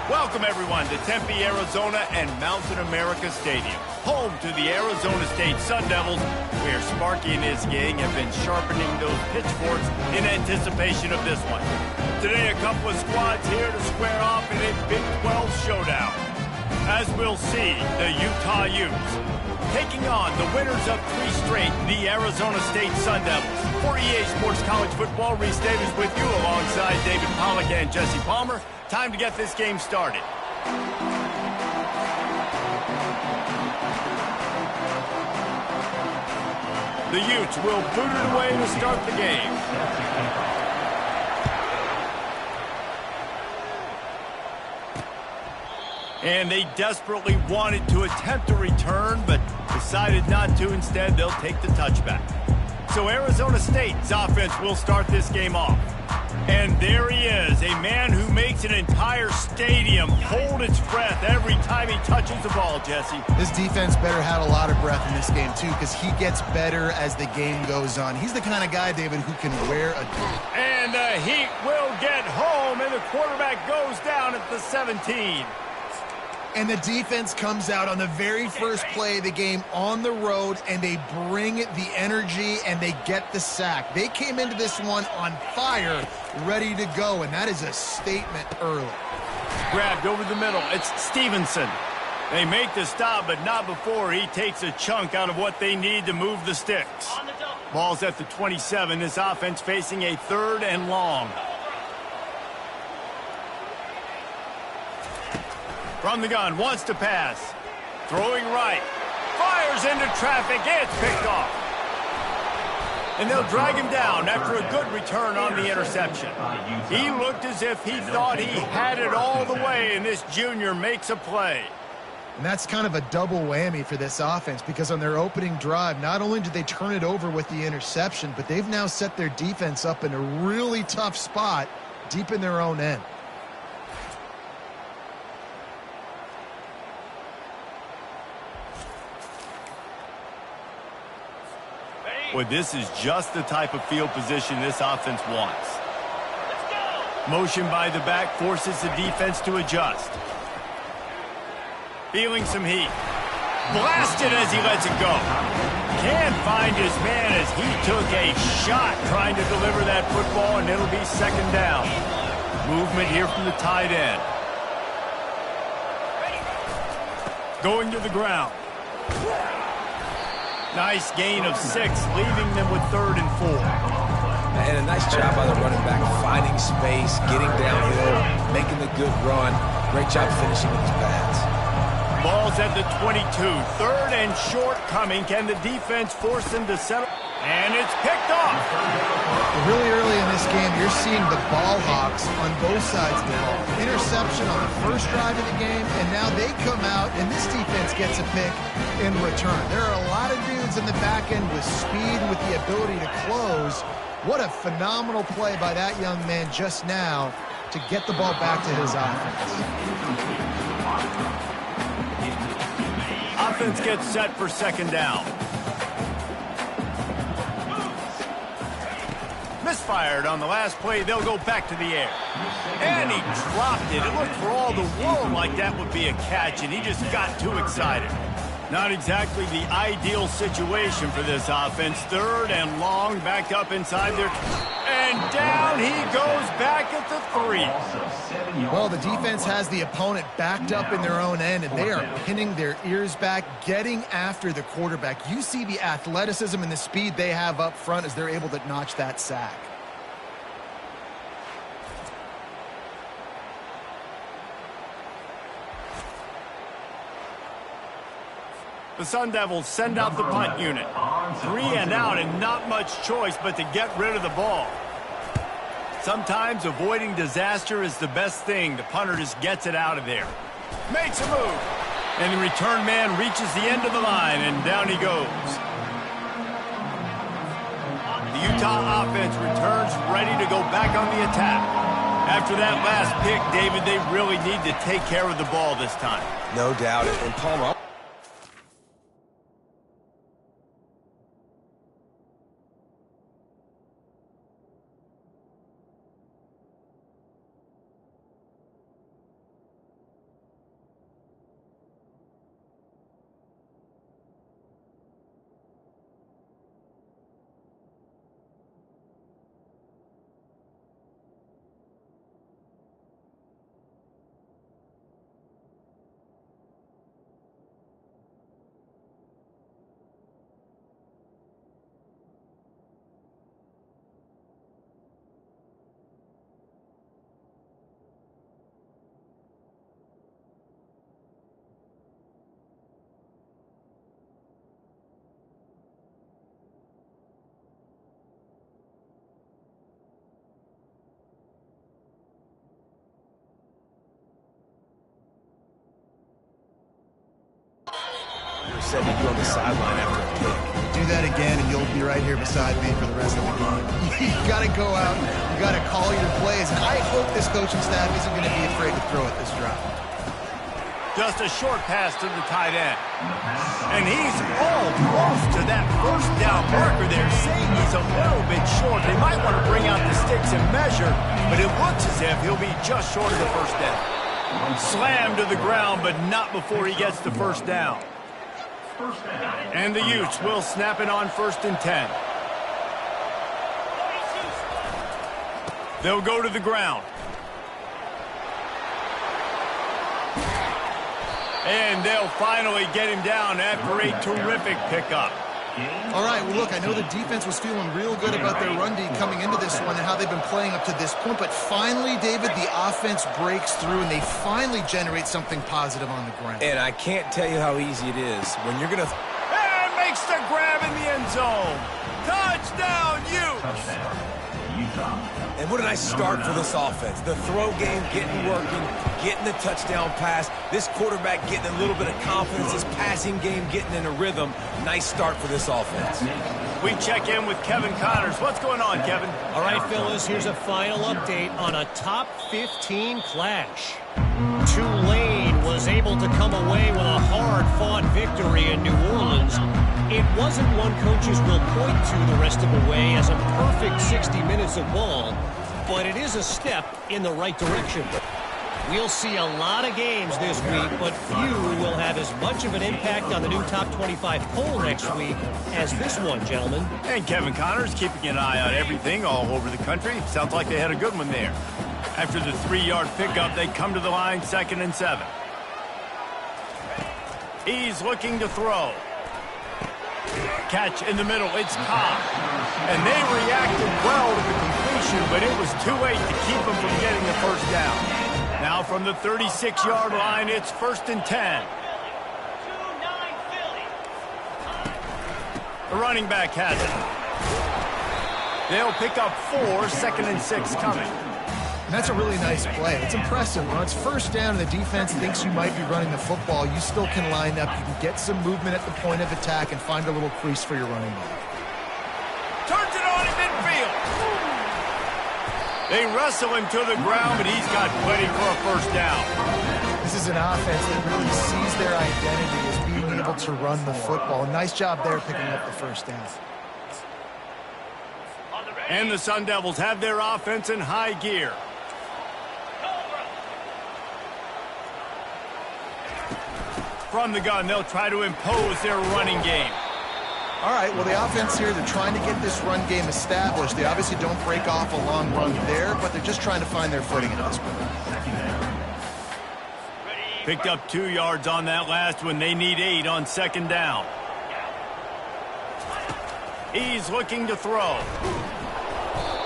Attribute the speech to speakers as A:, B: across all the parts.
A: Welcome, everyone, to Tempe, Arizona and Mountain America Stadium, home to the Arizona State Sun Devils, where Sparky and his gang have been sharpening those pitchforks in anticipation of this one. Today, a couple of squads here to square off in a Big 12 showdown. As we'll see, the Utah Utes taking on the winners of 3 straight, the Arizona State Sun Devils. For EA Sports College Football, Reese Davis with you alongside David Pollack and Jesse Palmer. Time to get this game started. The Utes will boot it away to start the game. And they desperately wanted to attempt a return, but decided not to. Instead, they'll take the touchback. So Arizona State's offense will start this game off. And there he is, a man who makes an entire stadium hold its breath every time he touches the ball, Jesse.
B: This defense better have a lot of breath in this game, too, because he gets better as the game goes on. He's the kind of guy, David, who can wear a...
A: And the Heat will get home, and the quarterback goes down at the 17.
B: And the defense comes out on the very first play of the game on the road, and they bring the energy, and they get the sack. They came into this one on fire, ready to go, and that is a statement early.
A: Grabbed over the middle. It's Stevenson. They make the stop, but not before he takes a chunk out of what they need to move the sticks. Ball's at the 27. This offense facing a 3rd and long. From the gun, wants to pass. Throwing right. Fires into traffic. It's picked off. And they'll drag him down after a good return on the interception. He looked as if he thought he had it all the way, and this junior makes a play.
B: And that's kind of a double whammy for this offense, because on their opening drive, not only did they turn it over with the interception, but they've now set their defense up in a really tough spot deep in their own end.
A: Well, this is just the type of field position this offense wants. Motion by the back forces the defense to adjust. Feeling some heat. Blasted as he lets it go. Can't find his man as he took a shot trying to deliver that football, and it'll be 2nd down. Movement here from the tight end. Going to the ground. Nice gain of 6, leaving them with 3rd and 4.
C: And a nice job by the running back, finding space, getting downhill, making the good run. Great job finishing with his pads.
A: Ball's at the 22, 3rd and short coming. Can the defense force them to settle? And it's picked off.
B: Really early in this game, you're seeing the ball hawks on both sides of the ball. Interception on the first drive of the game, and now they come out, and this defense gets a pick in return. There are a lot of dudes in the back end with speed, with the ability to close. What a phenomenal play by that young man just now to get the ball back to his offense.
A: Offense gets set for 2nd down. Misfired on the last play. They'll go back to the air. And he dropped it. It looked for all the world like that would be a catch, and he just got too excited. Not exactly the ideal situation for this offense. 3rd and long, backed up inside their... And down he goes back at the 3.
B: Well, the defense has the opponent backed up in their own end, and they are pinning their ears back, getting after the quarterback. You see the athleticism and the speed they have up front as they're able to notch that sack.
A: The Sun Devils send out the punt unit. 3 and out, and not much choice but to get rid of the ball. Sometimes avoiding disaster is the best thing. The punter just gets it out of there. Makes a move. And the return man reaches the end of the line, and down he goes. The Utah offense returns ready to go back on the attack. After that last pick, David, they really need to take care of the ball this time.
C: No doubt. And Palmer... said to you on the sideline after a kick.
B: Do that again, and you'll be right here beside me for the rest of the game. You got to go out. You got to call your plays, and I hope this coaching staff isn't going to be afraid to throw it this drive.
A: Just a short pass to the tight end. And he's almost to that first down marker there, saying he's a little bit short. They might want to bring out the sticks and measure, but it looks as if he'll be just short of the first down. Slammed to the ground, but not before he gets the first down. And the Utes will snap it on 1st and 10. They'll go to the ground. And they'll finally get him down after a terrific pickup.
B: All right, well, look, I know the defense was feeling real good about their run D coming into this one and how they've been playing up to this point, but finally, David, the offense breaks through and they finally generate something positive on the ground.
C: And I can't tell you how easy it is when you're going to...
A: And makes the grab in the end zone. Touchdown, Utes!
C: And what a nice start for this offense. The throw game getting working, getting the touchdown pass. This quarterback getting a little bit of confidence. This passing game getting in a rhythm. Nice start for this offense.
A: We check in with Kevin Connors. What's going on, Kevin?
D: All right, Phyllis, here's a final update on a top 15 clash. Tulane was able to come away with a hard-fought victory in New Orleans. It wasn't one coaches will point to the rest of the way as a perfect 60 minutes of ball, but it is a step in the right direction. We'll see a lot of games this week, but few will have as much of an impact on the new top 25 poll next week as this one, gentlemen.
A: And Kevin Connors keeping an eye on everything all over the country. Sounds like they had a good one there. After the 3-yard pickup, they come to the line 2nd and 7. He's looking to throw. Catch in the middle, it's Cobb. And they reacted well to the completion, but it was too late to keep them from getting the first down. Now from the 36-yard line, it's 1st and 10. The running back has it. They'll pick up 4, 2nd and 6 coming.
B: And that's a really nice play. It's impressive. When it's first down and the defense thinks you might be running the football, you still can line up. You can get some movement at the point of attack and find a little crease for your running back.
A: Turns it on in midfield. They wrestle him to the ground, but he's got plenty for a first down.
B: This is an offense that really sees their identity as being able to run the football. Nice job there picking up the first down.
A: And the Sun Devils have their offense in high gear. From the gun, they'll try to impose their running game.
B: All right, well, the offense here, they're trying to get this run game established. They obviously don't break off a long run there, but they're just trying to find their footing at this point.
A: Picked up 2 yards on that last one. They need 8 on 2nd down. He's looking to throw.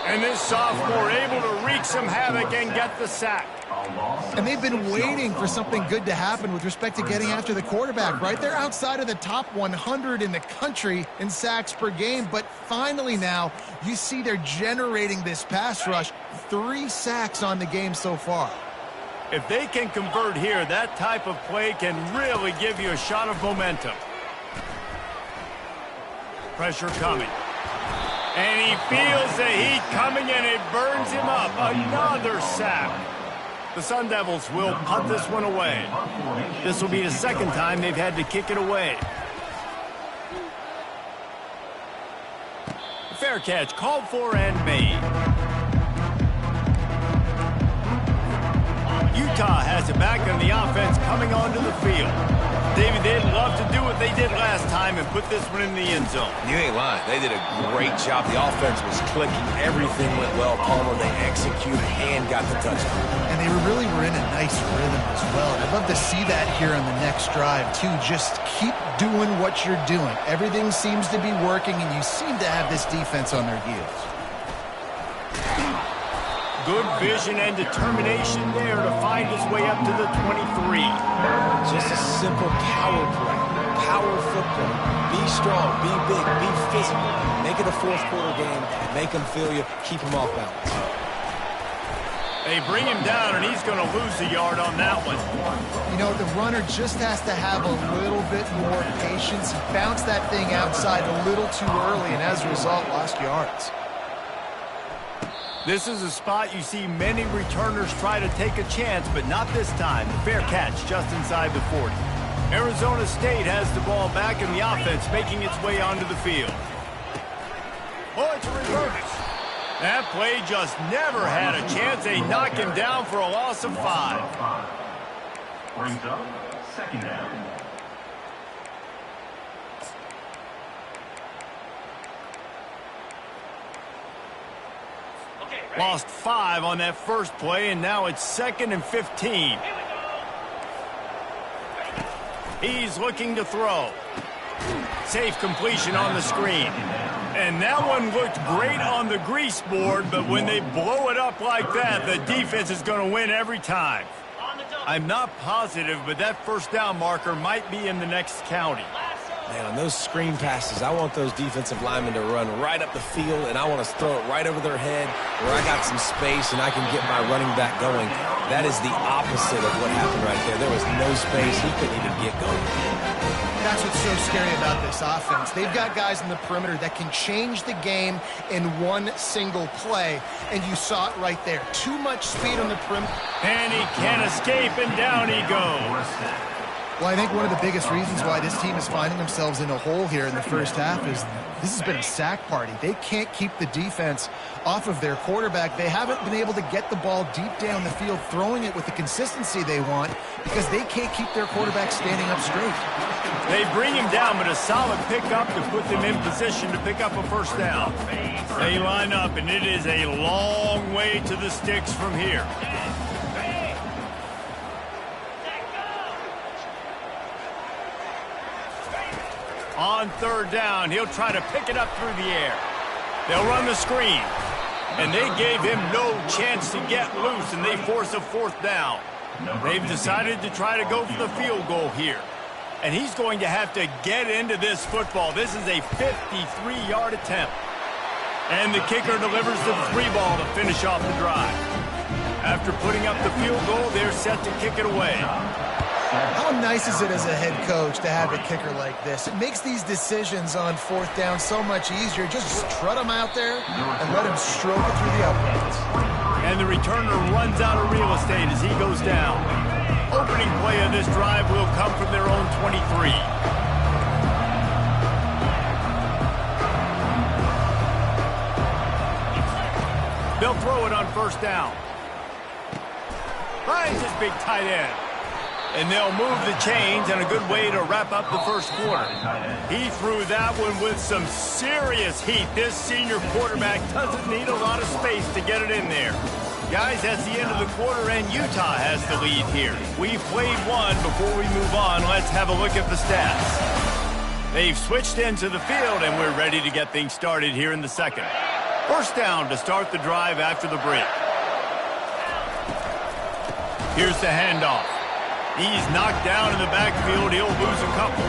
A: And this sophomore able to wreak some havoc and get the sack.
B: And they've been waiting for something good to happen with respect to getting after the quarterback, right? They're outside of the top 100 in the country in sacks per game, but finally now you see they're generating this pass rush. 3 sacks on the game so far.
A: If they can convert here, that type of play can really give you a shot of momentum. Pressure coming. And he feels the heat coming, and it burns him up. Another sack. The Sun Devils will punt this one away. This will be the 2nd time they've had to kick it away. Fair catch, called for and made. Utah has it back on the offense coming onto the field. David, they'd love to do what they did last time and put this one in the end zone.
C: You ain't lying. They did a great job. The offense was clicking. Everything went well. Palmer, they executed and got the touchdown.
B: And they really were in a nice rhythm as well. I'd love to see that here on the next drive, too. Just keep doing what you're doing. Everything seems to be working, and you seem to have this defense on their heels.
A: Good vision and determination there to find his way up to the 23.
C: Just a simple power play. Power football. Be strong, be big, be physical. Make it a 4th quarter game. Make them feel you. Keep them off balance.
A: They bring him down, and he's going to lose a yard on that one.
B: You know, the runner just has to have a little bit more patience. He bounced that thing outside a little too early, and as a result, lost yards.
A: This is a spot you see many returners try to take a chance, but not this time. The fair catch just inside the 40. Arizona State has the ball back in the offense, making its way onto the field. Oh, it's a reverse. That play just never had a chance. They knock him down for a loss of 5.
E: Brings up second down.
A: Lost 5 on that first play, and now it's 2nd and 15. He's looking to throw. Safe completion on the screen. And that one looked great on the grease board, but when they blow it up like that, the defense is going to win every time. I'm not positive, but that first down marker might be in the next county.
C: Man, on those screen passes, I want those defensive linemen to run right up the field, and I want to throw it right over their head where I got some space and I can get my running back going. That is the opposite of what happened right there. There was no space. He couldn't even get going.
B: That's what's so scary about this offense. They've got guys in the perimeter that can change the game in one single play, and you saw it right there. Too much speed on the perimeter.
A: And he can't escape, and down he goes.
B: Well, I think one of the biggest reasons why this team is finding themselves in a hole here in the first half is this has been a sack party. They can't keep the defense off of their quarterback. They haven't been able to get the ball deep down the field, throwing it with the consistency they want because they can't keep their quarterback standing up straight.
A: They bring him down, but a solid pickup to put them in position to pick up a first down. They line up, and it is a long way to the sticks from here. On third down, he'll try to pick it up through the air. They'll run the screen. And they gave him no chance to get loose, and they force a fourth down. They've decided to try to go for the field goal here. And he's going to have to get into this football. This is a 53-yard attempt. And the kicker delivers the 3-ball to finish off the drive. After putting up the field goal, they're set to kick it away.
B: How nice is it as a head coach to have a kicker like this? It makes these decisions on fourth down so much easier. Just strut him out there and let him stroke it through the uprights.
A: And the returner runs out of real estate as he goes down. Opening play of this drive will come from their own 23. They'll throw it on first down. Finds his big tight end. And they'll move the chains, and a good way to wrap up the first quarter. He threw that one with some serious heat. This senior quarterback doesn't need a lot of space to get it in there. Guys, that's the end of the quarter, and Utah has the lead here. We've played one. Before we move on, let's have a look at the stats. They've switched into the field, and we're ready to get things started here in the second. First down to start the drive after the break. Here's the handoff. He's knocked down in the backfield. He'll lose a couple.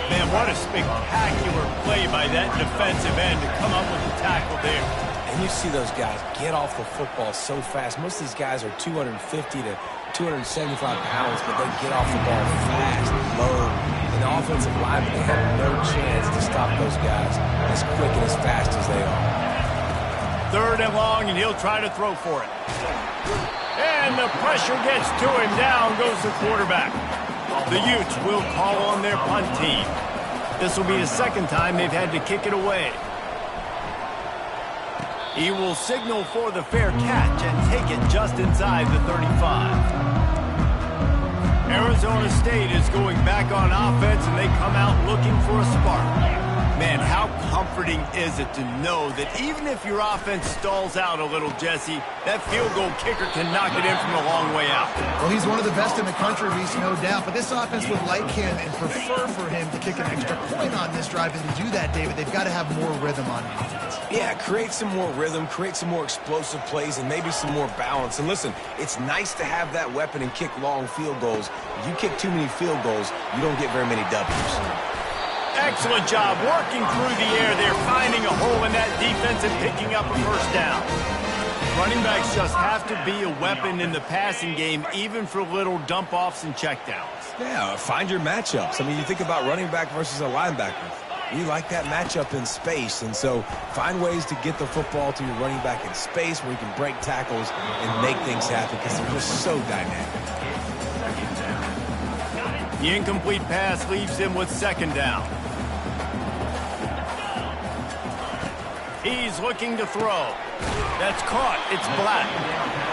A: Man, what a spectacular play by that defensive end to come up with the tackle there.
C: And you see those guys get off the football so fast. Most of these guys are 250 to 275 pounds, but they get off the ball fast, low. And the offensive linemen, they have no chance to stop those guys as quick and as fast as they are.
A: Third and long, and he'll try to throw for it. And the pressure gets to him. Down goes the quarterback. The Utes will call on their punt team. This will be the second time they've had to kick it away. He will signal for the fair catch and take it just inside the 35. Arizona State is going back on offense, and they come out looking for a spark. Man, how comforting is it to know that even if your offense stalls out a little, Jesse, that field goal kicker can knock it in from a long way out.
B: Well, he's one of the best in the country, Reese, no doubt. But this offense would like him and prefer for him to kick an extra point on this drive. And to do that, David, they've got to have more rhythm on offense.
C: Yeah, create some more rhythm, create some more explosive plays, and maybe some more balance. And listen, it's nice to have that weapon and kick long field goals. If you kick too many field goals, you don't get very many W's.
A: Excellent job working through the air. They're finding a hole in that defense and picking up a first down. Running backs just have to be a weapon in the passing game, even for little dump-offs and checkdowns.
C: Yeah, find your matchups. I mean, you think about running back versus a linebacker. You like that matchup in space, and so find ways to get the football to your running back in space where you can break tackles and make things happen because they're just so dynamic.
A: The incomplete pass leaves him with second down. He's looking to throw. That's caught. It's Black.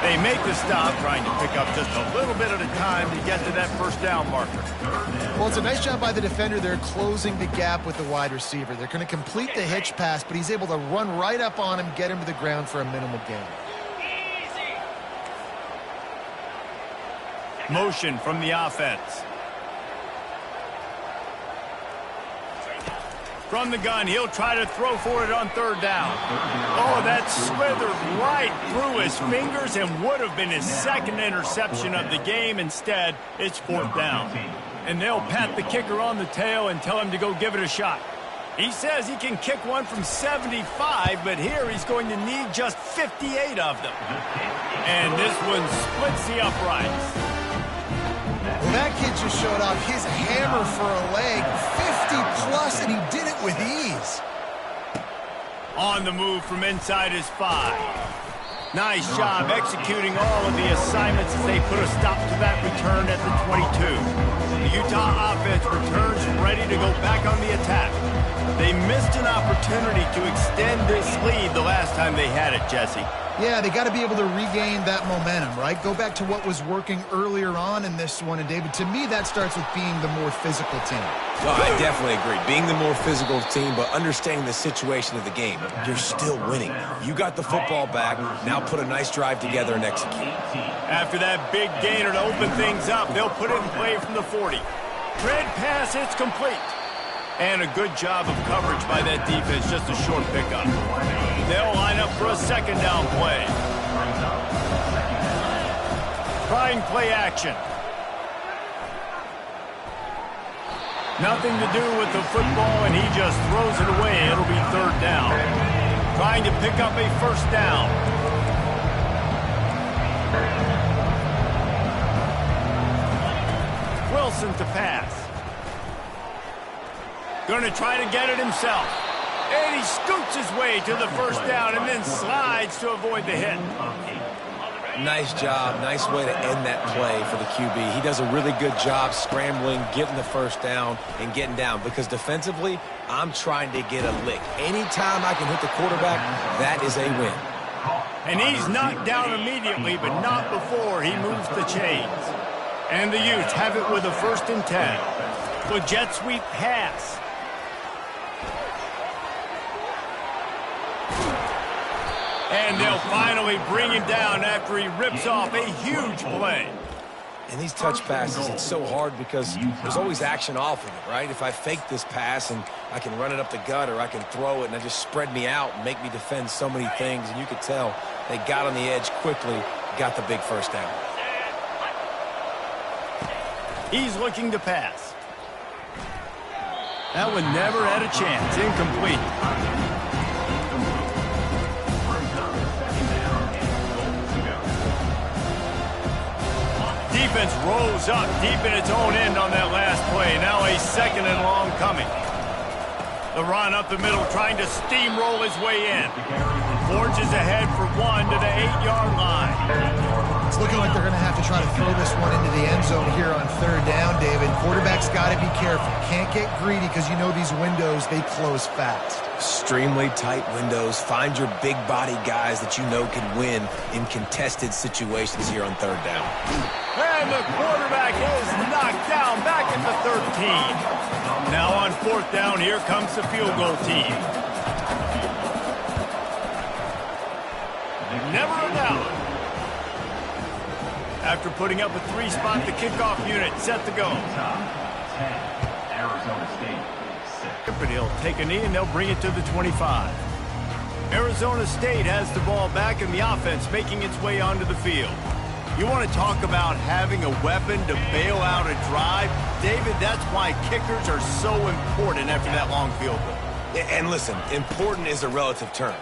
A: They make the stop, trying to pick up just a little bit at a time to get to that first down marker.
B: Well, it's a nice job by the defender. They're closing the gap with the wide receiver. They're going to complete the hitch pass, but he's able to run right up on him, get him to the ground for a minimal gain.
A: Motion from the offense. From the gun, he'll try to throw for it on third down. Oh, that slithered right through his fingers and would have been his second interception of the game. Instead, it's fourth down. And they'll pat the kicker on the tail and tell him to go give it a shot. He says he can kick one from 75, but here he's going to need just 58 of them. And this one splits the uprights.
B: Well, that kid just showed off his hammer for a leg, 50-plus, and he did it with ease.
A: On the move from inside his 5. Nice job executing all of the assignments as they put a stop to that return at the 22. The Utah offense returns ready to go back on the attack. They missed an opportunity to extend this lead the last time they had it, Jesse.
B: Yeah, they got to be able to regain that momentum, right? Go back to what was working earlier on in this one. And, David, to me, that starts with being the more physical team.
C: Well, I definitely agree. Being the more physical team, but understanding the situation of the game. You're still winning. You got the football back. Now put a nice drive together and execute.
A: After that big gainer to open things up, they'll put it in play from the 40. Tread pass, it's complete. And a good job of coverage by that defense, just a short pickup. They'll line up for a second down play. Trying play action. Nothing to do with the football, and he just throws it away. It'll be third down. Trying to pick up a first down. Wilson to pass. Going to try to get it himself. And he scoots his way to the first down and then slides to avoid the hit.
C: Nice job. Nice way to end that play for the QB. He does a really good job scrambling, getting the first down, and getting down. Because defensively, I'm trying to get a lick. Anytime I can hit the quarterback, that is a win.
A: And he's knocked down immediately, but not before he moves the chains. And the Utes have it with a 1st and 10. With jet sweep pass. And they'll finally bring him down after he rips off a huge play.
C: And these touch passes, it's so hard because there's always action off of it, right? If I fake this pass and I can run it up the gut or I can throw it and I just spread me out and make me defend so many things. And you could tell they got on the edge quickly, got the big first down.
A: He's looking to pass. That one never had a chance. Incomplete. Defense rolls up deep in its own end on that last play. Now a second and long coming. The run up the middle, trying to steamroll his way in. Forges ahead for one to the 8-yard line.
B: It's looking like they're going to have to try to throw this one into the end zone here on third down, David. Quarterback's got to be careful. Can't get greedy because you know these windows, they close fast.
C: Extremely tight windows. Find your big body guys that you know can win in contested situations here on third down.
A: And the quarterback is knocked down back at the 13. Now on fourth down, here comes the field goal team. Never a doubt. After putting up a 3-spot, the kickoff unit set to go.
E: Arizona State.
A: But he'll take a knee and they'll bring it to the 25. Arizona State has the ball back in the offense, making its way onto the field. You want to talk about having a weapon to bail out a drive? David, that's why kickers are so important after that long field goal.
C: And listen, important is a relative term.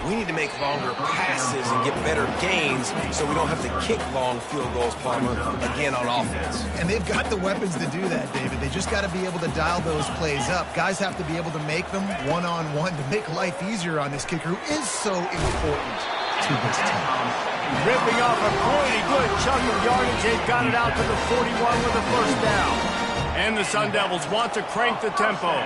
C: We need to make longer passes and get better gains so we don't have to kick long field goals, Palmer, again on offense.
B: And they've got the weapons to do that, David. They just got to be able to dial those plays up. Guys have to be able to make them one-on-one to make life easier on this kicker who is so important to this team.
A: Ripping off a pretty good chunk of yardage. They've got it out to the 41 with a first down. And the Sun Devils want to crank the tempo.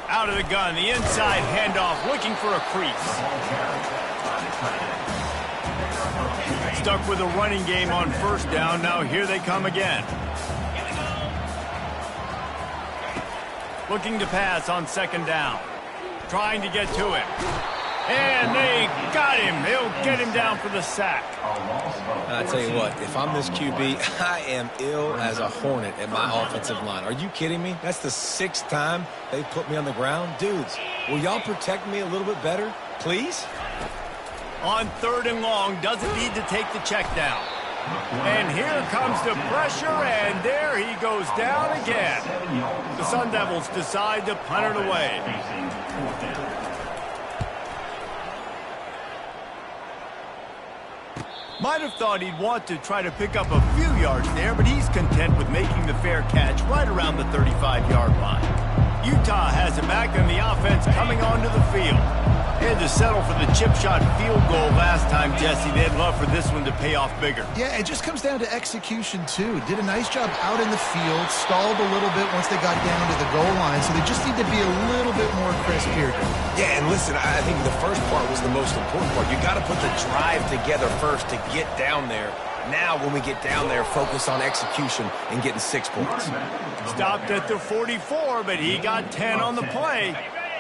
A: Out of the gun, the inside handoff, looking for a crease. Stuck with a running game on first down. Now here they come again. Looking to pass on second down. Trying to get to it. And they got him. They'll get him down for the sack.
C: And I tell you what, if I'm this QB, I am ill as a hornet at my offensive line. Are you kidding me? That's the 6th time they put me on the ground. Dudes, will y'all protect me a little bit better, please?
A: On 3rd and long, doesn't need to take the check down. And here comes the pressure, and there he goes down again. The Sun Devils decide to punt it away. Might have thought he'd want to try to pick up a few yards there, but he's content with making the fair catch right around the 35-yard line. Utah has it back, and the offense coming onto the field. They had to settle for the chip shot field goal last time, Jesse. They'd love for this one to pay off bigger.
B: Yeah, it just comes down to execution, too. Did a nice job out in the field, stalled a little bit once they got down to the goal line, so they just need to be a little bit more crisp here.
C: Yeah, and listen, I think the first part was the most important part. You got to put the drive together first to get down there. Now, when we get down there, focus on execution and getting 6 points.
A: Stopped at the 44, but he got 10 on the play.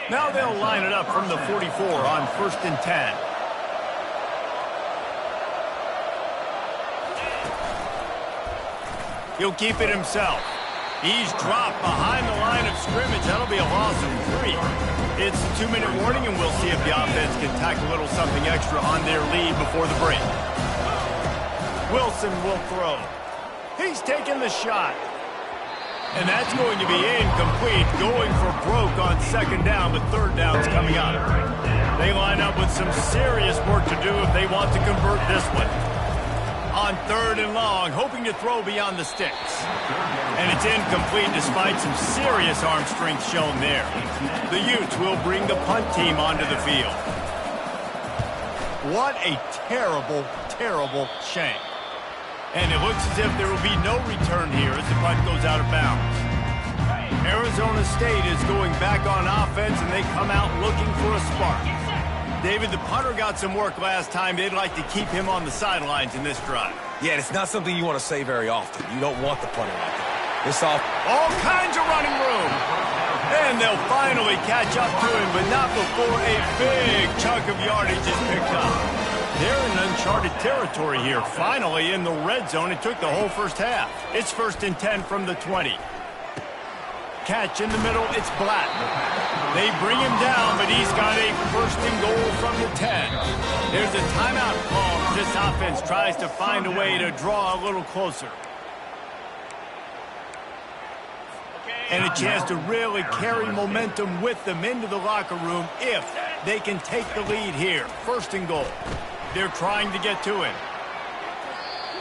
A: Now they'll line it up from the 44 on 1st and 10. He'll keep it himself. He's dropped behind the line of scrimmage. That'll be a loss of 3. It's a 2-minute warning, and we'll see if the offense can tack a little something extra on their lead before the break. Wilson will throw. He's taking the shot. And that's going to be incomplete, going for broke on second down, but third down's coming up. They line up with some serious work to do if they want to convert this one. On 3rd and long, hoping to throw beyond the sticks. And it's incomplete despite some serious arm strength shown there. The Utes will bring the punt team onto the field. What a terrible, terrible shame. And it looks as if there will be no return here as the punt goes out of bounds. Arizona State is going back on offense, and they come out looking for a spark. David, the punter got some work last time. They'd like to keep him on the sidelines in this drive.
C: Yeah, it's not something you want to say very often. You don't want the punter like that. This all
A: kinds of running room. And they'll finally catch up to him, but not before a big chunk of yardage is picked up. They're in uncharted territory here. Finally in the red zone. It took the whole first half. It's 1st and 10 from the 20. Catch in the middle. It's Black. They bring him down, but he's got a 1st and goal from the 10. There's a timeout call as this offense tries to find a way to draw a little closer. And a chance to really carry momentum with them into the locker room if they can take the lead here. 1st and goal. They're trying to get to him.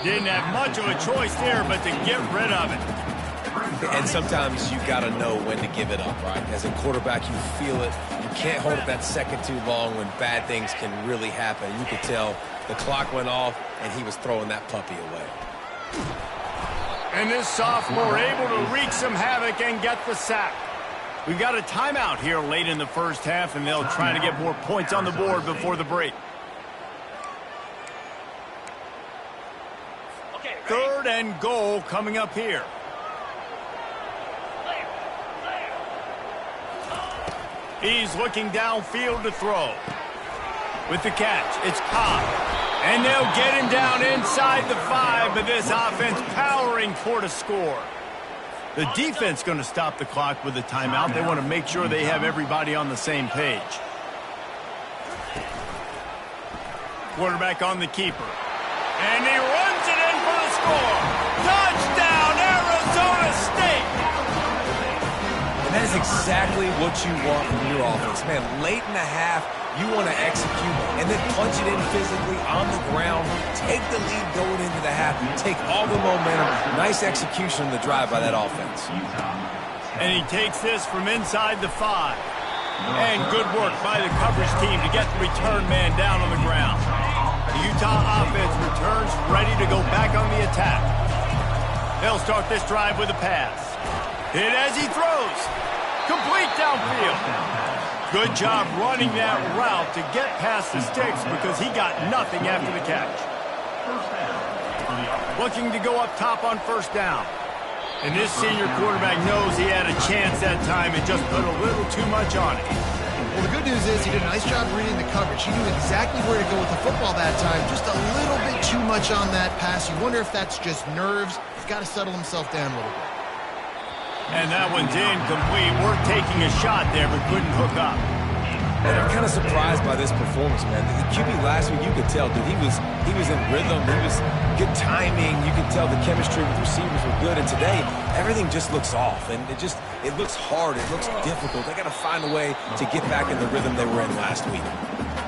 A: Didn't have much of a choice there, but to get rid of it.
C: And sometimes you got to know when to give it up, right? As a quarterback, you feel it. You can't hold it that second too long when bad things can really happen. You could tell the clock went off, and he was throwing that puppy away.
A: And this sophomore able to wreak some havoc and get the sack. We've got a timeout here late in the first half, and they'll try to get more points on the board before the break. 3rd and goal coming up here. He's looking downfield to throw. With the catch, it's Cobb. And they'll get him down inside the 5, but this offense powering toward a score. The defense going to stop the clock with a timeout. They want to make sure they have everybody on the same page. Quarterback on the keeper. And he runs it in for the score. Touchdown, Arizona State!
C: And that is exactly what you want from your offense. Man, late in the half, you want to execute and then punch it in physically on the ground, take the lead going into the half, take all the momentum. Nice execution in the drive by that offense.
A: And he takes this from inside the 5. And good work by the coverage team to get the return man down on the ground. The Utah offense returns ready to go back on the attack. They'll start this drive with a pass. Hit as he throws. Complete downfield. Good job running that route to get past the sticks because he got nothing after the catch. Looking to go up top on first down. And this senior quarterback knows he had a chance that time and just put a little too much on it.
B: Well, the good news is he did a nice job reading the coverage. He knew exactly where to go with the football that time. Just a little bit too much on that pass. You wonder if that's just nerves. He's got to settle himself down a little bit.
A: And that one's incomplete. Worth taking a shot there, but couldn't hook up.
C: And I'm kind of surprised by this performance, man. The QB last week, you could tell, dude, he was in rhythm. He was good timing. You could tell the chemistry with receivers were good. And today, everything just looks off. And it looks hard. It looks difficult. They got to find a way to get back in the rhythm they were in last week.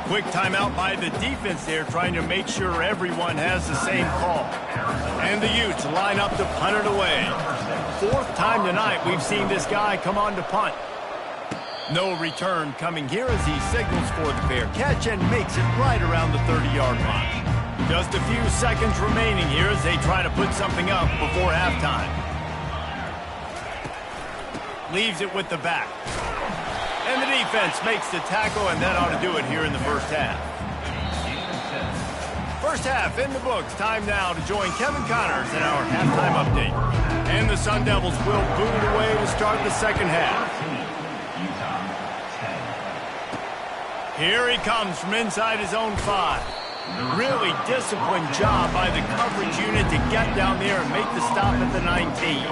A: Quick timeout by the defense there, trying to make sure everyone has the same call. And the Utes line up to punt it away. 4th time tonight we've seen this guy come on to punt. No return coming here as he signals for the fair catch and makes it right around the 30-yard line. Just a few seconds remaining here as they try to put something up before halftime. Leaves it with the back. And the defense makes the tackle, and that ought to do it here in the first half. First half in the books. Time now to join Kevin Connors in our halftime update. And the Sun Devils will boot it away to start the second half. Here he comes from inside his own 5. Really disciplined job by the coverage unit to get down there and make the stop at the 19.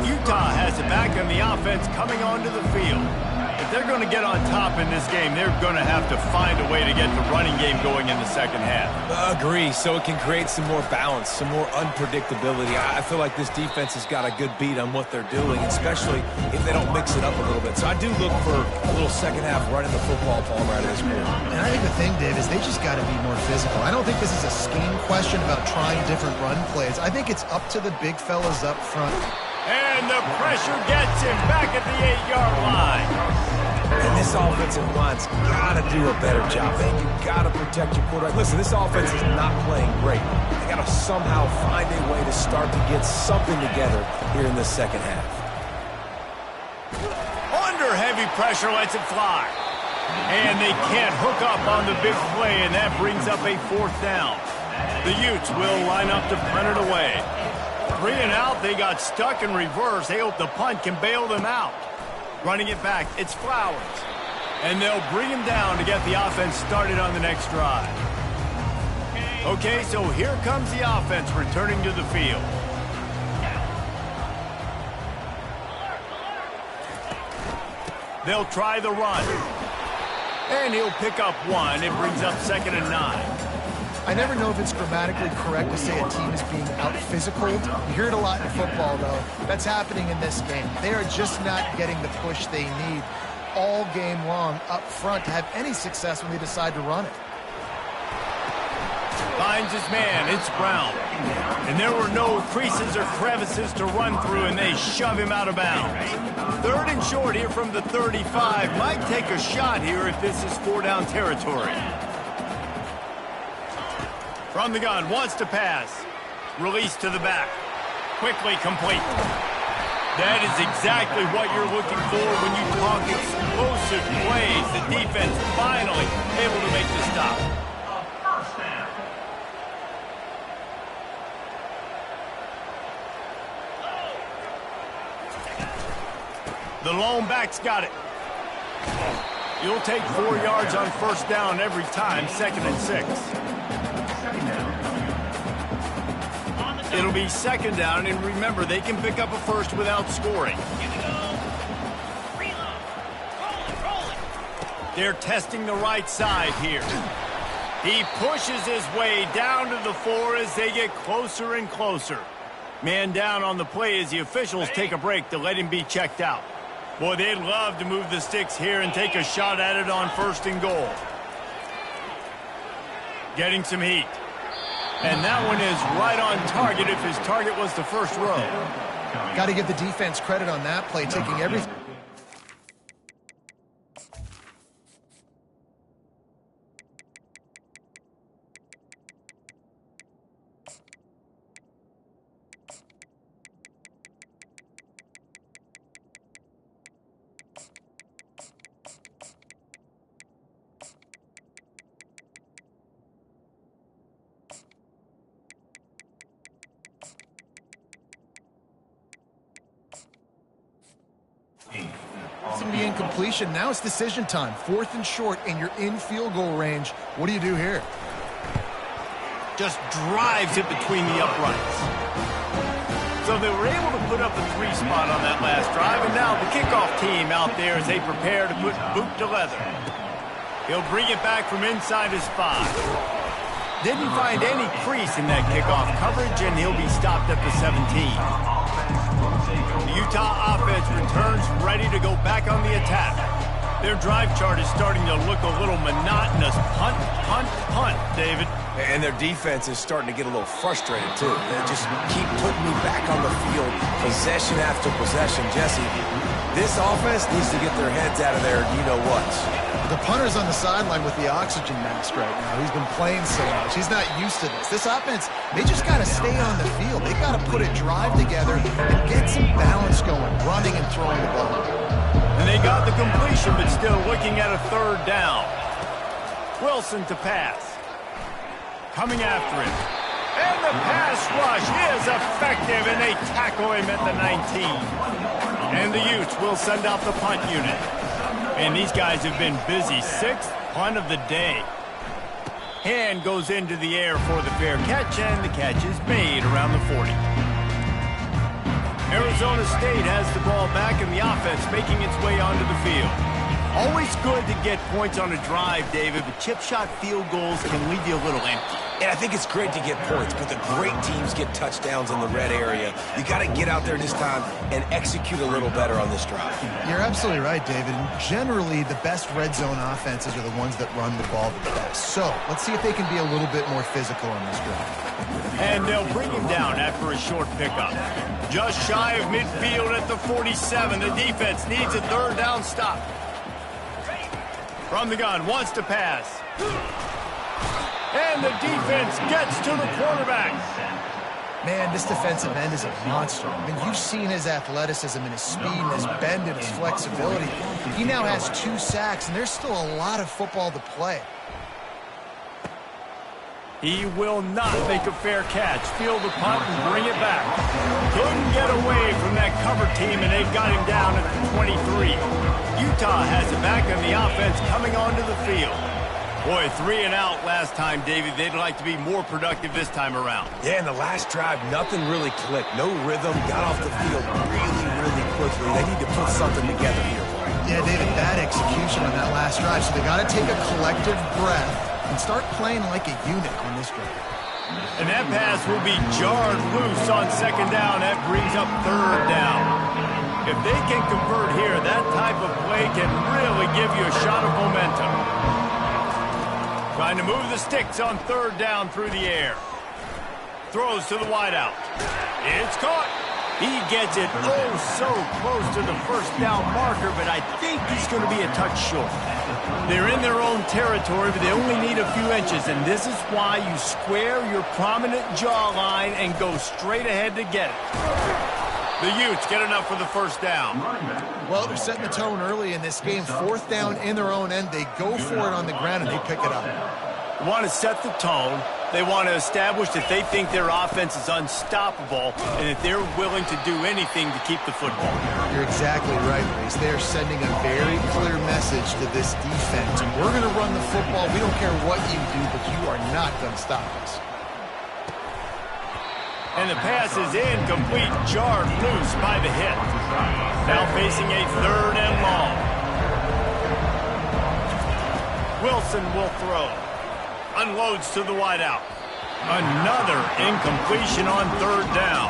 A: Utah has it back on the offense coming onto the field. If they're going to get on top in this game, they're going to have to find a way to get the running game going in the second half.
C: Agree, so it can create some more balance, some more unpredictability. I feel like this defense has got a good beat on what they're doing, especially if they don't mix it up a little bit. So I do look for a little second half running the football ball right of this quarter.
B: And I think the thing, Dave, is they just got to be more physical. I don't think this is a scheme question about trying different run plays. I think it's up to the big fellas up front.
A: And the pressure gets him back at the 8-yard line.
C: And this offensive line's got to do a better job. Man, you got to protect your quarterback. Listen, this offense is not playing great. They got to somehow find a way to start to get something together here in the second half.
A: Under heavy pressure, lets it fly. And they can't hook up on the big play, and that brings up a 4th down. The Utes will line up to punt it away. 3 and out, they got stuck in reverse. They hope the punt can bail them out. Running it back, it's Flowers. And they'll bring him down to get the offense started on the next drive. Okay, so here comes the offense returning to the field. They'll try the run. And he'll pick up 1. It brings up 2nd and 9.
B: I never know if it's grammatically correct to say a team is being out-physicaled. You hear it a lot in football, though. That's happening in this game. They are just not getting the push they need all game long up front to have any success when they decide to run it.
A: Finds his man. It's Brown. And there were no creases or crevices to run through, and they shove him out of bounds. 3rd and short here from the 35. Might take a shot here if this is 4-down territory. From the gun, wants to pass. Release to the back. Quickly complete. That is exactly what you're looking for when you talk explosive plays. The defense finally able to make the stop. The lone back's got it. You'll take 4 yards on first down every time, 2nd and 6. It'll be 2nd down, and remember, they can pick up a first without scoring. They're testing the right side here. He pushes his way down to the 4 as they get closer and closer. Man down on the play as the officials take a break to let him be checked out. Boy, they'd love to move the sticks here and take a shot at it on 1st and goal. Getting some heat. And that one is right on target if his target was the first row.
B: Got to give the defense credit on that play, taking everything. It's going to be incompletion. Now it's decision time. 4th and short, and you're in field goal range. What do you do here?
A: Just drives it between the uprights. So they were able to put up a 3 spot on that last drive, and now the kickoff team out there as they prepare to put boot to leather. He'll bring it back from inside his 5. Didn't find any crease in that kickoff coverage, and he'll be stopped at the 17. The Utah offense returns ready to go back on the attack. Their drive chart is starting to look a little monotonous. Punt, punt, punt, David.
C: And their defense is starting to get a little frustrated, too. They just keep putting me back on the field, possession after possession. Jesse, this offense needs to get their heads out of there, you-know-what.
B: The punter's on the sideline with the oxygen mask right now. He's been playing so much. He's not used to this. This offense, they just got to stay on the field. They got to put a drive together and get some balance going, running and throwing the ball.
A: And they got the completion, but still looking at a 3rd down. Wilson to pass. Coming after him. And the pass rush is effective, and they tackle him at the 19. And the Utes will send out the punt unit. And these guys have been busy. 6th punt of the day. Hand goes into the air for the fair catch, and the catch is made around the 40. Arizona State has the ball back, and the offense making its way onto the field. Always good to get points on a drive, David, but chip shot field goals can leave you a little empty.
C: And I think it's great to get points, but the great teams get touchdowns in the red area. You got to get out there this time and execute a little better on this drive.
B: You're absolutely right, David. Generally, the best red zone offenses are the ones that run the ball the best. So let's see if they can be a little bit more physical on this drive.
A: And they'll bring him down after a short pickup. Just shy of midfield at the 47. The defense needs a 3rd down stop. From the gun, wants to pass. And the defense gets to the quarterback.
B: Man, this defensive end is a monster. I mean, you've seen his athleticism and his speed and his bend and his flexibility. He now has 2 sacks, and there's still a lot of football to play.
A: He will not make a fair catch. Field the punt and bring it back. Couldn't get away from that cover team, and they've got him down at the 23. Utah has it back on the offense coming onto the field. Boy, 3 and out last time, David. They'd like to be more productive this time around.
C: Yeah, in the last drive, nothing really clicked. No rhythm, got off the field really, really quickly. They need to put something together here.
B: Yeah, David, bad execution on that last drive, so they got to take a collective breath and start playing like a unit on this drive.
A: And that pass will be jarred loose on 2nd down. That brings up 3rd down. If they can convert here, that type of play can really give you a shot of momentum. Trying to move the sticks on 3rd down through the air. Throws to the wideout. It's caught. He gets it so close to the 1st down marker, but I think he's going to be a touch short. They're in their own territory, but they only need a few inches, and this is why you square your prominent jawline and go straight ahead to get it. The Utes get enough for the 1st down.
B: Well, they're setting the tone early in this game. 4th down in their own end. They go for it on the ground, and they pick it up.
A: They want to set the tone. They want to establish that they think their offense is unstoppable and that they're willing to do anything to keep the football.
B: You're exactly right, Reese. They are sending a very clear message to this defense. We're going to run the football. We don't care what you do, but you are not going to stop us.
A: And the pass is incomplete, jarred loose by the hit. Now facing a 3rd and long. Wilson will throw. Unloads to the wideout. Another incompletion on 3rd down.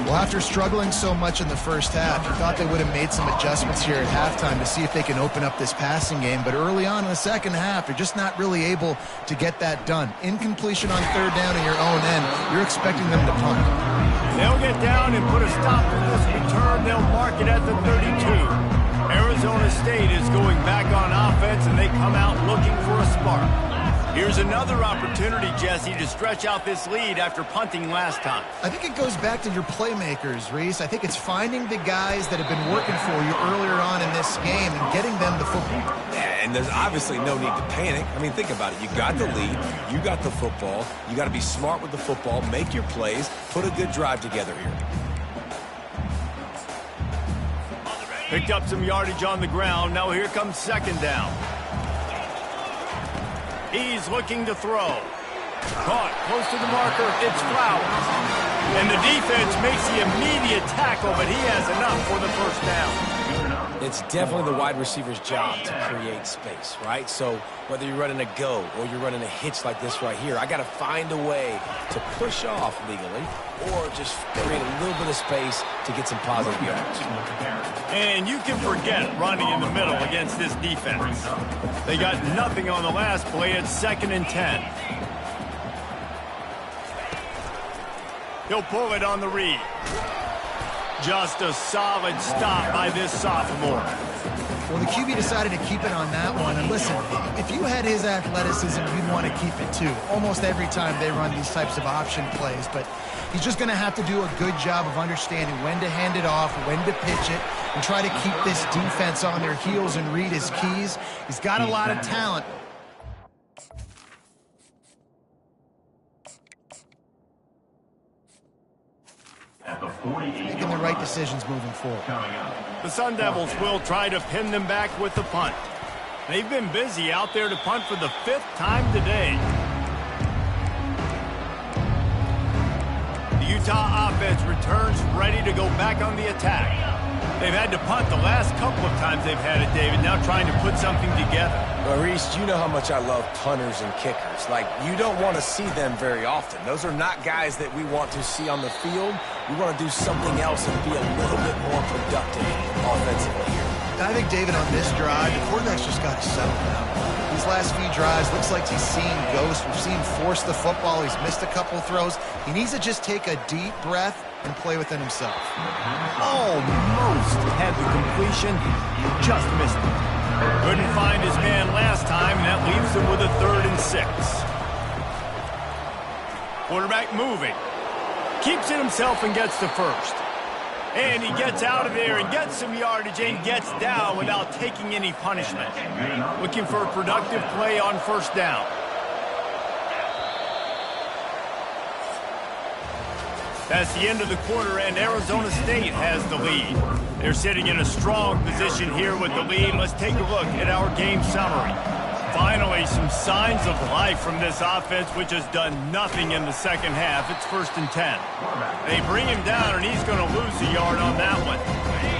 B: Well, after struggling so much in the first half, you thought they would have made some adjustments here at halftime to see if they can open up this passing game. But early on in the second half, they're just not really able to get that done. Incompletion on third down in your own end, you're expecting them to punt.
A: They'll get down and put a stop to this return. They'll mark it at the 32. Arizona State is going back on offense, and they come out looking for a spark. Here's another opportunity, Jesse, to stretch out this lead after punting last time.
B: I think it goes back to your playmakers, Reese. I think it's finding the guys that have been working for you earlier on in this game and getting them the football.
C: Yeah, and there's obviously no need to panic. I mean, think about it. You got the lead. You got the football. You got to be smart with the football, make your plays, put a good drive together here.
A: Picked up some yardage on the ground. Now here comes second down. He's looking to throw. Caught close to the marker. It's Flowers. And the defense makes the immediate tackle, but he has enough for the first down.
C: It's definitely the wide receiver's job to create space, right? So whether you're running a go or you're running a hitch like this right here, I got to find a way to push off legally or just create a little bit of space to get some positive yards.
A: And you can forget running in the middle against this defense. They got nothing on the last play. It's 2nd and 10. He'll pull it on the read. Just a solid stop by this sophomore.
B: Well, the QB decided to keep it on that one. And listen, if you had his athleticism, you'd want to keep it too. Almost every time they run these types of option plays. But he's just going to have to do a good job of understanding when to hand it off, when to pitch it, and try to keep this defense on their heels and read his keys. He's got a lot of talent. Making the right decisions moving forward.
A: The Sun Devils will try to pin them back with the punt. They've been busy out there to punt for the 5th time today. The Utah offense returns ready to go back on the attack. They've had to punt the last couple of times they've had it, David, now trying to put something together.
C: Maurice, you know how much I love punters and kickers. Like, you don't want to see them very often. Those are not guys that we want to see on the field. We want to do something else and be a little bit more productive offensively here.
B: I think, David, on this drive, the quarterback's just got to settle down. These last few drives, looks like he's seen ghosts. We've seen him force the football. He's missed a couple throws. He needs to just take a deep breath and play within himself.
A: Almost had the completion, just missed it. Couldn't find his man last time, and that leaves him with a 3rd and 6. Quarterback moving. Keeps it himself and gets to first. And he gets out of there and gets some yardage and gets down without taking any punishment. Looking for a productive play on 1st down. That's the end of the quarter, and Arizona State has the lead. They're sitting in a strong position here with the lead. Let's take a look at our game summary. Finally, some signs of life from this offense, which has done nothing in the second half. It's 1st and 10. They bring him down, and he's going to lose a yard on that one.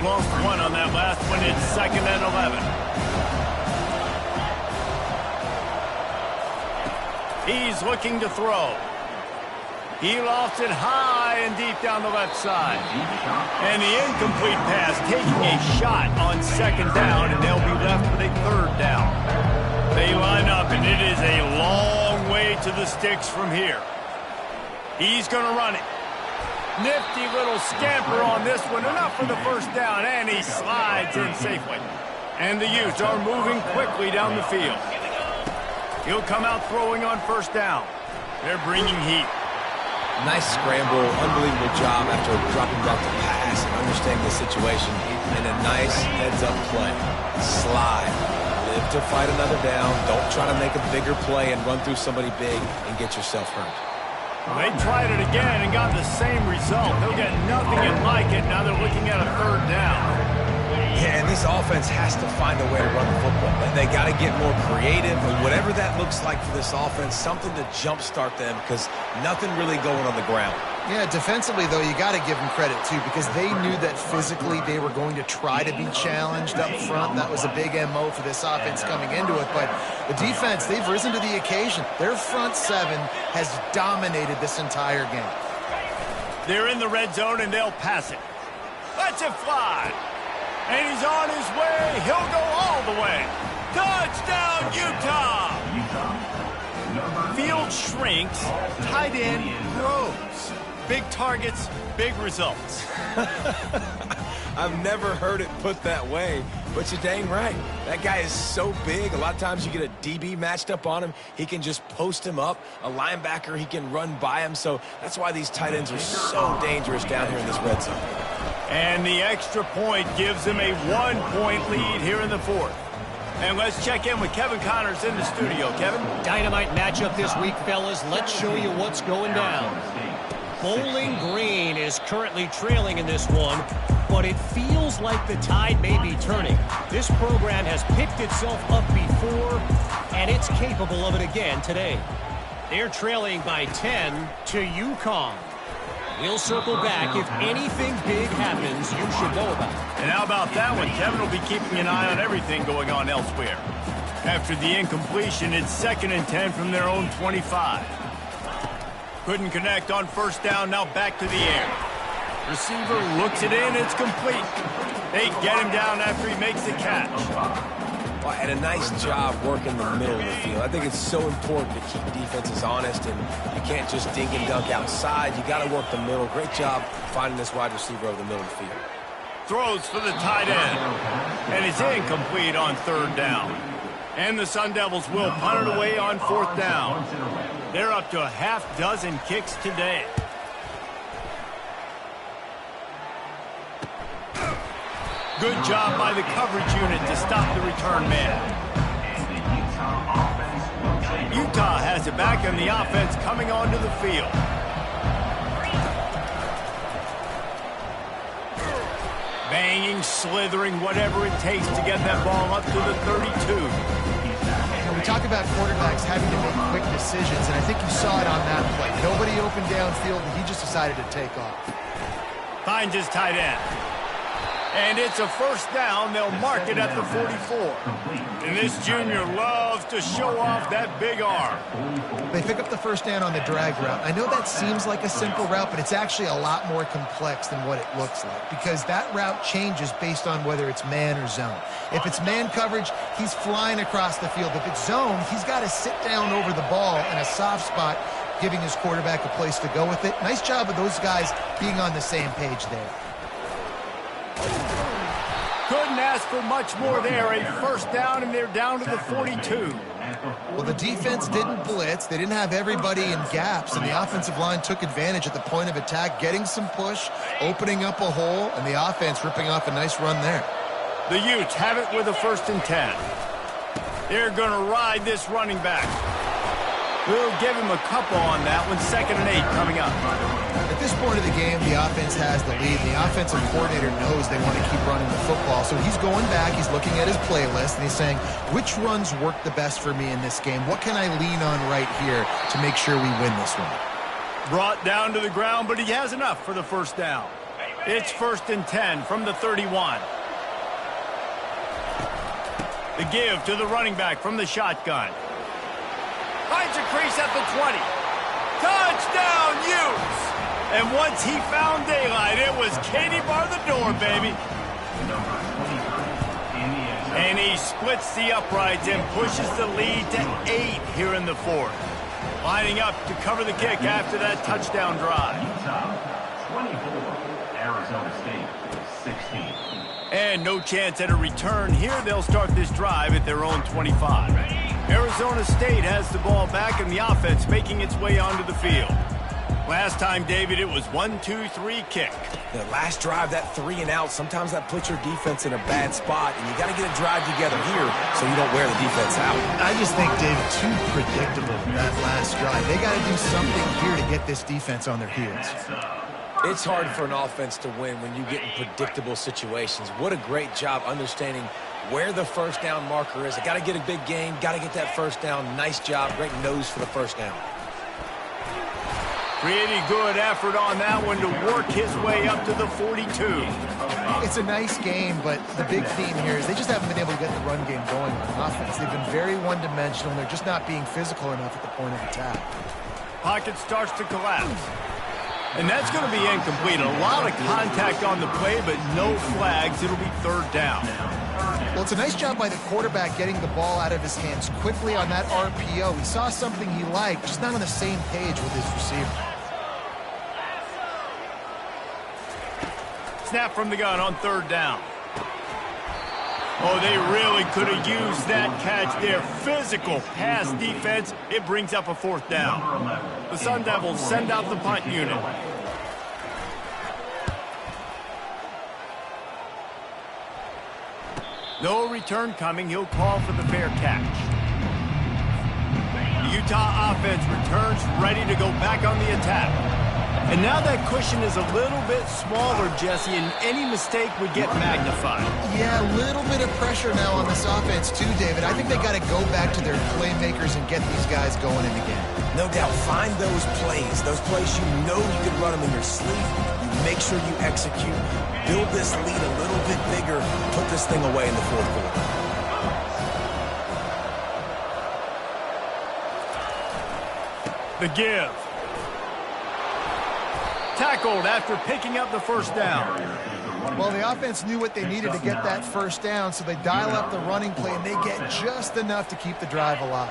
A: Lost 1 on that last one. It's 2nd and 11. He's looking to throw. He lofts it high and deep down the left side. And the incomplete pass taking a shot on 2nd down, and they'll be left with a 3rd down. They line up, and it is a long way to the sticks from here. He's going to run it. Nifty little scamper on this one. Enough for the 1st down, and he slides in safely. And the Utes are moving quickly down the field. He'll come out throwing on 1st down. They're bringing heat.
C: Nice scramble, unbelievable job after dropping back to pass and understanding the situation, and a nice heads-up play. Slide. Live to fight another down. Don't try to make a bigger play and run through somebody big and get yourself hurt.
A: Well, they tried it again and got the same result. They'll get nothing like it. Now they're looking at a 3rd down.
C: Yeah, and this offense has to find a way to run the football. They got to get more creative, and whatever that looks like for this offense, something to jumpstart them, because nothing really going on the ground.
B: Yeah, defensively, though, you got to give them credit, too, because they knew that physically they were going to try to be challenged up front. That was a big MO for this offense coming into it. But the defense, they've risen to the occasion. Their front 7 has dominated this entire game.
A: They're in the red zone, and they'll pass it. Lets it fly. And he's on his way. He'll go all the way. Touchdown, Utah! Field shrinks, tight end grows. Big targets, big results.
C: I've never heard it put that way, but you're dang right. That guy is so big. A lot of times you get a DB matched up on him. He can just post him up. A linebacker, he can run by him. So that's why these tight ends are so dangerous down here in this red zone.
A: And the extra point gives them a 1-point lead here in the fourth. And let's check in with Kevin Connors in the studio. Kevin?
D: Dynamite matchup this week, fellas. Let's show you what's going down. Bowling Green is currently trailing in this one, but it feels like the tide may be turning. This program has picked itself up before, and it's capable of it again today. They're trailing by 10 to UConn. We'll circle back. If anything big happens, you should know about it.
A: And how about that one? Kevin will be keeping an eye on everything going on elsewhere. After the incompletion, it's 2nd and 10 from their own 25. Couldn't connect on first down, now back to the air. Receiver looks it in, it's complete. They get him down after he makes the catch.
C: Well, and a nice job working the middle of the field. I think it's so important to keep defenses honest, and you can't just dink and dunk outside. You got to work the middle. Great job finding this wide receiver over the middle of the field.
A: Throws for the tight end, and it's incomplete on 3rd down. And the Sun Devils will punt it away on 4th down. They're up to a half-dozen kicks today. Good job by the coverage unit to stop the return man. Utah has it back, and the offense coming onto the field. Banging, slithering, whatever it takes to get that ball up to the 32.
B: We talk about quarterbacks having to make quick decisions, and I think you saw it on that play. Nobody opened downfield, and he just decided to take off.
A: Finds his tight end. And it's a first down. They'll mark it at the 44. And this junior loves to show off that big arm.
B: They pick up the first down on the drag route. I know that seems like a simple route, but it's actually a lot more complex than what it looks like, because that route changes based on whether it's man or zone. If it's man coverage, he's flying across the field. If it's zone, he's got to sit down over the ball in a soft spot, giving his quarterback a place to go with it. Nice job of those guys being on the same page there.
A: Couldn't ask for much more there. A first down, and they're down to the 42.
B: Well, the defense didn't blitz. They didn't have everybody in gaps, and the offensive line took advantage at the point of attack, getting some push, opening up a hole, and the offense ripping off a nice run there.
A: The Utes have it with a 1st and 10. They're going to ride this running back. We'll give him a couple on that one. 2nd and 8 coming up.
B: At this point of the game, the offense has the lead. The offensive coordinator knows they want to keep running the football, so he's going back, he's looking at his playlist, and he's saying, which runs work the best for me in this game? What can I lean on right here to make sure we win this one?
A: Brought down to the ground, but he has enough for the first down. It's 1st and 10 from the 31. The give to the running back from the shotgun. Finds a crease at the 20. Touchdown, Utes! And once he found daylight, it was Katie bar the door, baby. And he splits the uprights and pushes the lead to 8 here in the fourth. Lining up to cover the kick after that touchdown drive.
E: 24, Arizona State 16.
A: And no chance at a return here. They'll start this drive at their own 25. Arizona State has the ball back, and the offense making its way onto the field. Last time, David, it was 1-2-3 kick.
C: The last drive, that 3 and out, sometimes that puts your defense in a bad spot, and you got to get a drive together here so you don't wear the defense out.
B: I just think, David, too predictable that last drive. They got to do something here to get this defense on their heels.
C: It's hard for an offense to win when you get in predictable situations. What a great job understanding where the first down marker is. I got to get a big gain, got to get that first down. Nice job, great nose for the first down.
A: Pretty good effort on that one to work his way up to the 42.
B: It's a nice game, but the big theme here is they just haven't been able to get the run game going on offense. They've been very one-dimensional, and they're just not being physical enough at the point of attack.
A: Pocket starts to collapse. And that's going to be incomplete. A lot of contact on the play, but no flags. It'll be third down.
B: Well, it's a nice job by the quarterback getting the ball out of his hands quickly on that RPO. He saw something he liked, just not on the same page with his receiver.
A: Snap from the gun on third down. Oh, they really could have used that catch there. Physical pass defense. It brings up a fourth down. The Sun Devils send out the punt unit. No return coming. He'll call for the fair catch. The Utah offense returns ready to go back on the attack. And now that cushion is a little bit smaller, Jesse, and any mistake would get magnified.
B: Yeah, a little bit of pressure now on this offense too, David. I think they got to go back to their playmakers and get these guys going in the game.
C: No doubt, find those plays you know you can run them in your sleep. You make sure you execute. Build this lead a little bit bigger. Put this thing away in the fourth quarter.
A: The give. Tackled after picking up the first down.
B: Well, the offense knew what they needed to get that first down, so they dial up the running play, and they get just enough to keep the drive alive.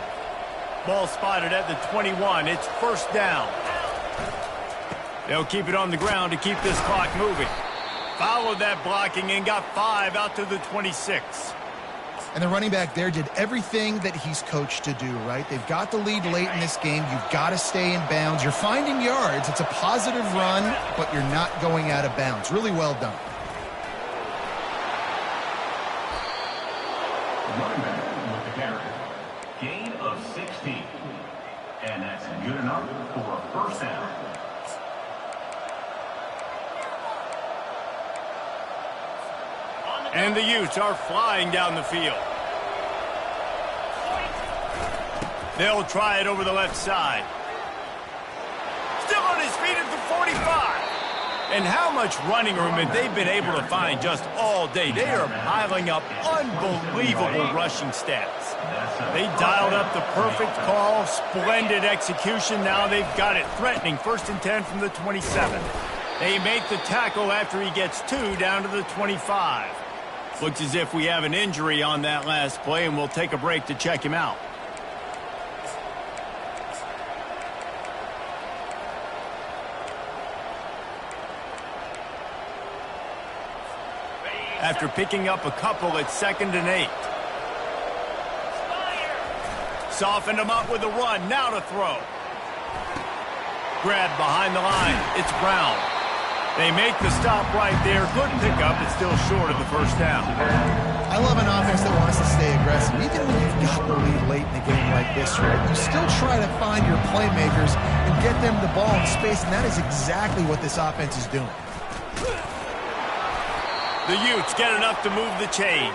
A: Ball spotted at the 21. It's first down. They'll keep it on the ground to keep this clock moving. Followed that blocking and got 5 out to the 26.
B: And the running back there did everything that he's coached to do, right? They've got the lead late in this game. You've got to stay in bounds. You're finding yards. It's a positive run, but you're not going out of bounds. Really well done.
E: Running back with the carry. Gain of 16. And that's good enough for a first down.
A: And the Utes are flying down the field. They'll try it over the left side. Still on his feet at the 45. And how much running room have they been able to find just all day? They are piling up unbelievable rushing stats. They dialed up the perfect call, splendid execution. Now they've got it threatening. First and 10 from the 27. They make the tackle after he gets 2 down to the 25. Looks as if we have an injury on that last play, and we'll take a break to check him out. After picking up a couple at 2nd and 8. Softened him up with a run. Now to throw. Grabbed behind the line. It's Brown. They make the stop right there. Good pickup. It's still short of the first down.
B: I love an offense that wants to stay aggressive. Even when you've got the lead late in a game like this, right? You still try to find your playmakers and get them the ball in space, and that is exactly what this offense is doing.
A: The Utes get enough to move the chains.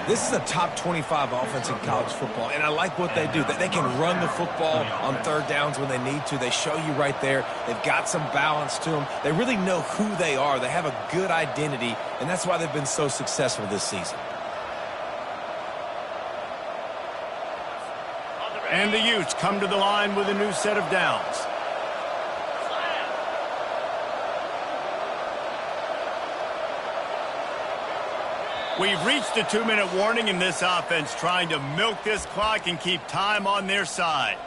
C: This is a top 25 offense in college football, and I like what they do. That they can run the football on third downs when they need to. They show you right there. They've got some balance to them. They really know who they are. They have a good identity, and that's why they've been so successful this season.
A: And the Utes come to the line with a new set of downs. We've reached a 2-minute warning in this offense, trying to milk this clock and keep time on their side.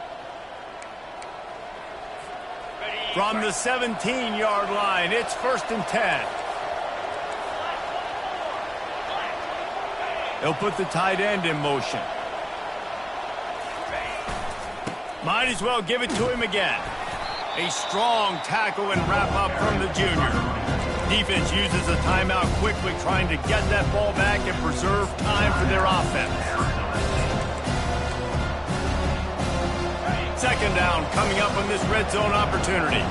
A: From the 17-yard line, it's 1st and 10. They'll put the tight end in motion. Might as well give it to him again. A strong tackle and wrap up from the junior. Defense uses a timeout quickly, trying to get that ball back and preserve time for their offense. 2nd down coming up on this red zone opportunity.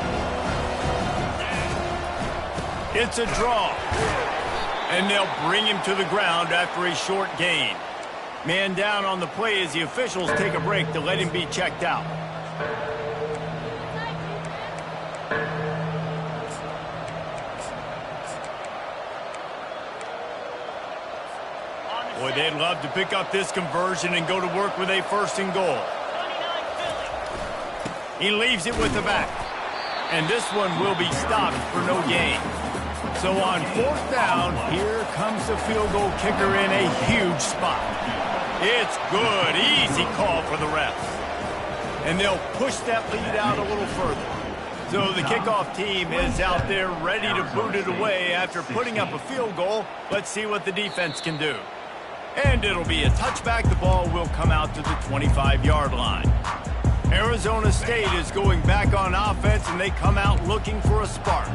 A: It's a draw. And they'll bring him to the ground after a short gain. Man down on the play as the officials take a break to let him be checked out. Boy, they'd love to pick up this conversion and go to work with a 1st and goal. He leaves it with the back. And this one will be stopped for no gain. So on 4th down, here comes the field goal kicker in a huge spot. It's good. Easy call for the refs. And they'll push that lead out a little further. So the kickoff team is out there ready to boot it away after putting up a field goal. Let's see what the defense can do. And it'll be a touchback. The ball will come out to the 25-yard line. Arizona State is going back on offense, and they come out looking for a spark.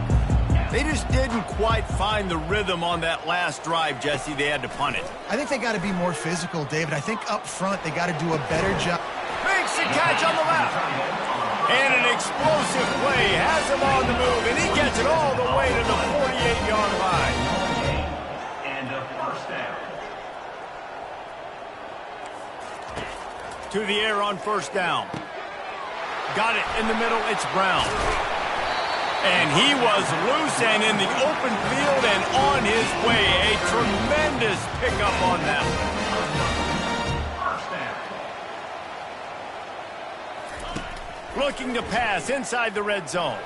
A: They just didn't quite find the rhythm on that last drive, Jesse. They had to punt it.
B: I think they got to be more physical, David. I think up front they got to do a better job.
A: Makes the catch on the left. And an explosive play has him on the move, and he gets it all the way to the 48-yard line.
E: And a first down.
A: To the air on 1st down. Got it in the middle. It's Brown. And he was loose and in the open field and on his way. A tremendous pickup on that one. Looking to pass inside the red zone.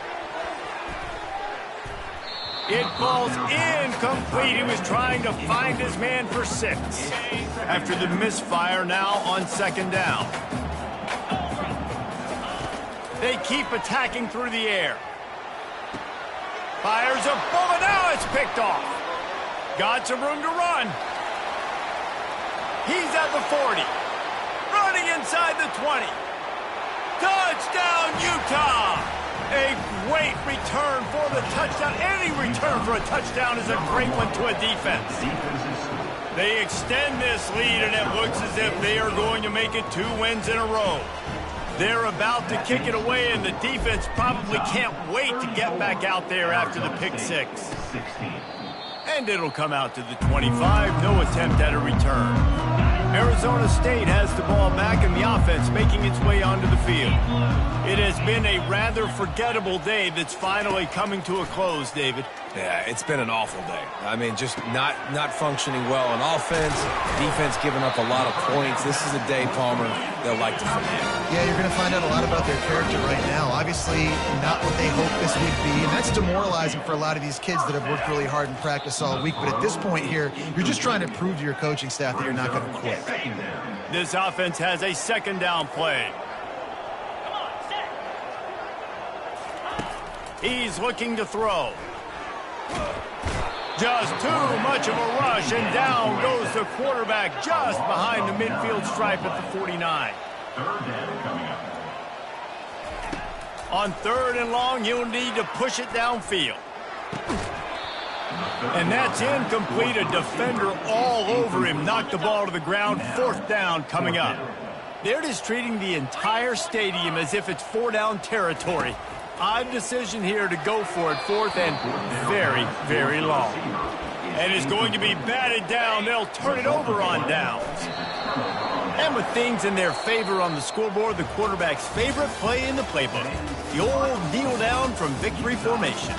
A: It falls incomplete. He was trying to find his man for 6. After the misfire, now on 2nd down. They keep attacking through the air. Fires a bullet. Now it's picked off. Got some room to run. He's at the 40. Running inside the 20. Touchdown, Utah! A great return for the touchdown. Any return for a touchdown is a great one to a defense. They extend this lead, and it looks as if they are going to make it 2 wins in a row. They're about to kick it away, and the defense probably can't wait to get back out there after the pick 6. And it'll come out to the 25. No attempt at a return. Arizona State has the ball back, and the offense making its way onto the field. It has been a rather forgettable day that's finally coming to a close, David.
C: Yeah, it's been an awful day. I mean, just not functioning well on offense, defense giving up a lot of points. This is a day, Palmer, they'll like to forget.
B: Yeah, you're going to find out a lot about their character right now. Obviously, not what they hoped this would be, and that's demoralizing for a lot of these kids that have worked really hard in practice all week. But at this point here, you're just trying to prove to your coaching staff that you're not going to quit.
A: This offense has a 2nd down play. He's looking to throw. Just too much of a rush, and down goes the quarterback just behind the midfield stripe at the 49.
E: 3rd down coming up.
A: On 3rd and long, you'll need to push it downfield. And that's incomplete. A defender all over him. Knocked the ball to the ground. 4th down coming up. They're just treating the entire stadium as if it's 4-down territory. Odd decision here to go for it. 4th and very, very long. And it's going to be batted down. They'll turn it over on downs. And with things in their favor on the scoreboard, the quarterback's favorite play in the playbook. The old kneel down from victory formation.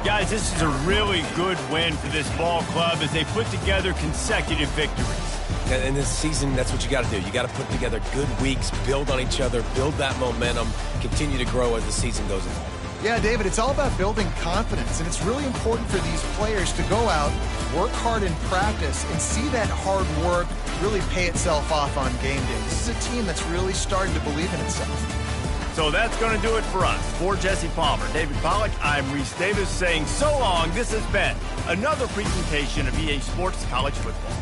A: Guys, this is a really good win for this ball club as they put together consecutive victories.
C: In this season, that's what you got to do. You got to put together good weeks, build on each other, build that momentum, continue to grow as the season goes on.
B: Yeah, David, it's all about building confidence, and it's really important for these players to go out, work hard in practice, and see that hard work really pay itself off on game day. This is a team that's really starting to believe in itself.
A: So that's going to do it for us. For Jesse Palmer, David Pollack, I'm Reese Davis saying so long. This has been another presentation of EA Sports College Football.